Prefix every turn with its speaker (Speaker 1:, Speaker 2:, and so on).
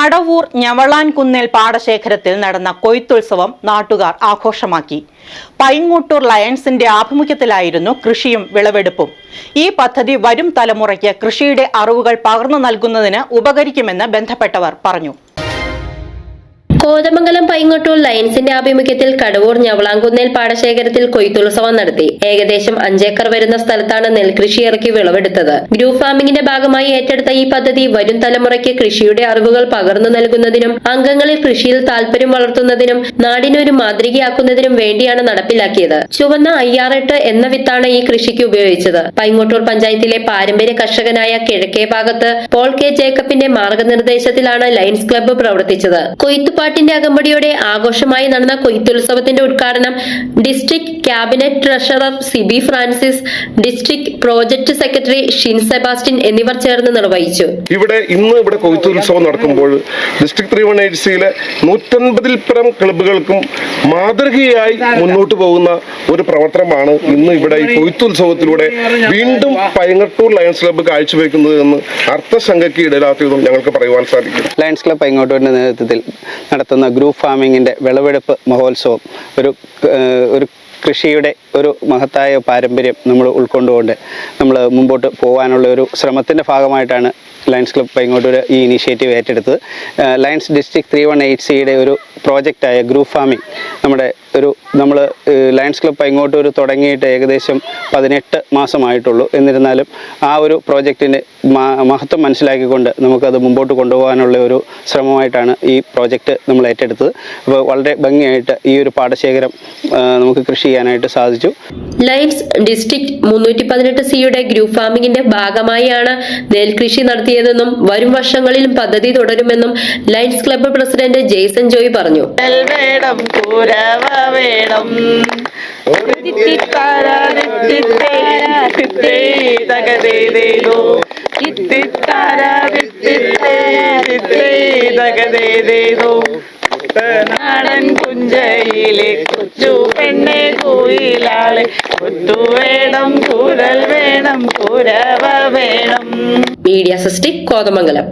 Speaker 1: കടവൂർ ഞവളാൻകുന്നേൽ പാടശേഖരത്തിൽ നടന്ന കൊയ്ത്തുത്സവം നാട്ടുകാർ ആഘോഷമാക്കി. പൈങ്ങോട്ടൂർ ലയൺസിന്റെ ആഭിമുഖ്യത്തിലായിരുന്നു കൃഷിയും വിളവെടുപ്പും. ഈ പദ്ധതി വരും തലമുറയ്ക്ക് കൃഷിയുടെ അറിവുകൾ പകർന്നു നൽകുന്നതിന് ഉപകരിക്കുമെന്ന് ബന്ധപ്പെട്ടവർ പറഞ്ഞു.
Speaker 2: കോതമംഗലം പൈങ്ങോട്ടൂർ ലയൺസിന്റെ ആഭിമുഖ്യത്തിൽ കടവൂർ ഞവളാൻകുന്നേൽ പാടശേഖരത്തിൽ കൊയ്ത്തുത്സവം നടത്തി. ഏകദേശം 5 ഏക്കർ വരുന്ന സ്ഥലത്താണ് നെൽകൃഷി ഇറക്കി വിളവെടുത്തത്. ഗ്രൂപ്പ് ഫാമിംഗിന്റെ ഭാഗമായി ഏറ്റെടുത്ത ഈ പദ്ധതി വരും തലമുറയ്ക്ക് കൃഷിയുടെ അറിവുകൾ പകർന്നു നൽകുന്നതിനും അംഗങ്ങളിൽ കൃഷിയിൽ താൽപര്യം വളർത്തുന്നതിനും നാടിനൊരു മാതൃകയാക്കുന്നതിനും വേണ്ടിയാണ് നടപ്പിലാക്കിയത്. ചുവന്ന IR8 എന്ന വിത്താണ് ഈ കൃഷിക്ക് ഉപയോഗിച്ചത്. പൈങ്ങോട്ടൂർ പഞ്ചായത്തിലെ പാരമ്പര്യ കർഷകനായ കിഴക്കേ ഭാഗത്ത് പോൾ കെ ജേക്കബിന്റെ മാർഗനിർദ്ദേശത്തിലാണ് ലയൺസ് ക്ലബ്ബ് പ്രവർത്തിച്ചത്. കൊയ്ത്തുപാട്ടിന്റെ അകമ്പടിയോടെ ആഘോഷമായി നടന്ന കൊയ്ത്തുത്സവത്തിന്റെ ഉദ്ഘാടനം district cabinet treasurer Sibi Francis, district project secretary Shin Sebastian എന്നിവർ ചേർന്ന് നിർവഹിച്ചു.
Speaker 3: ഇവിടെ കൊയ്ത്തുത്സവം നടക്കുമ്പോൾ ഡിസ്ട്രിക്ട് 318 150-ൽ പരം ക്ലബ്ബുകൾക്കും മാതൃകയായി മുന്നോട്ട് പോകുന്ന ഒരു പ്രവർത്തനമാണ് ഇന്ന് ഇവിടെ ഈ കൊയ്ത്തുത്സവത്തിലൂടെ വീണ്ടും പൈങ്ങോട്ടൂർ ലയൺസ് ക്ലബ്ബ് കാഴ്ചവെക്കുന്നത് എന്ന് അർത്ഥശങ്കയ്ക്ക് ഇടയില്ലാത്തതും ഞങ്ങൾക്ക് പറയുവാൻ സാധിക്കും.
Speaker 4: ലയൺസ് ക്ലബ്ബ് പൈങ്ങോട്ടൂരിന്റെ നേതൃത്വത്തിൽ നടത്തുന്ന ഗ്രൂപ്പ് ഫാമിങ്ങിന്റെ വിളവെടുപ്പ് മഹോത്സവം ഒരു കൃഷിയുടെ ഒരു മഹത്തായ പാരമ്പര്യം നമ്മൾ ഉൾക്കൊണ്ടുകൊണ്ട് നമ്മൾ മുമ്പോട്ട് പോകാനുള്ള ഒരു ശ്രമത്തിൻ്റെ ഭാഗമായിട്ടാണ് ലയൺസ് ക്ലബ്ബ് പൈങ്ങോട്ടൂർ ഈ ഇനീഷ്യേറ്റീവ് ഏറ്റെടുത്തത്. ലയൺസ് ഡിസ്ട്രിക്ട് 318 ഒരു പ്രോജക്റ്റായ ഗ്രൂപ്പ് ഫാമിംഗ് നമ്മൾ ലയൺസ് ക്ലബ്ബ് പൈങ്ങോട്ടൂർ തുടങ്ങിയിട്ട് ഏകദേശം 18 മാസമായിട്ടുള്ളൂ. എന്നിരുന്നാലും ആ ഒരു പ്രോജക്റ്റിൻ്റെ മഹത്വം മനസ്സിലാക്കിക്കൊണ്ട് നമുക്കത് മുമ്പോട്ട് കൊണ്ടുപോകാനുള്ള ഒരു ശ്രമമായിട്ടാണ് ഈ പ്രോജക്റ്റ് നമ്മൾ ഏറ്റെടുത്തത്. അപ്പോൾ വളരെ ഭംഗിയായിട്ട് ഈ ഒരു പാടശേഖരം നമുക്ക് കൃഷി ചെയ്യാനായിട്ട് സാധിച്ചു.
Speaker 2: ലയൺസ് ഡിസ്ട്രിക്ട് 318 ഗ്രൂപ്പ് ഫാമിംഗിന്റെ ഭാഗമായാണ് നെൽകൃഷി നടത്തിയതെന്നും വരും വർഷങ്ങളിലും പദ്ധതി തുടരുമെന്നും Lions Club president Jason Joy പറഞ്ഞു.
Speaker 5: നാടൻ കുഞ്ചയിലെ കൊച്ചു പെണ്ണെ കോയിലാളെ കുത്തുവേണം കൂരൽ വേണം കുരവ വേണം.
Speaker 2: Media sixty Kothamangalam.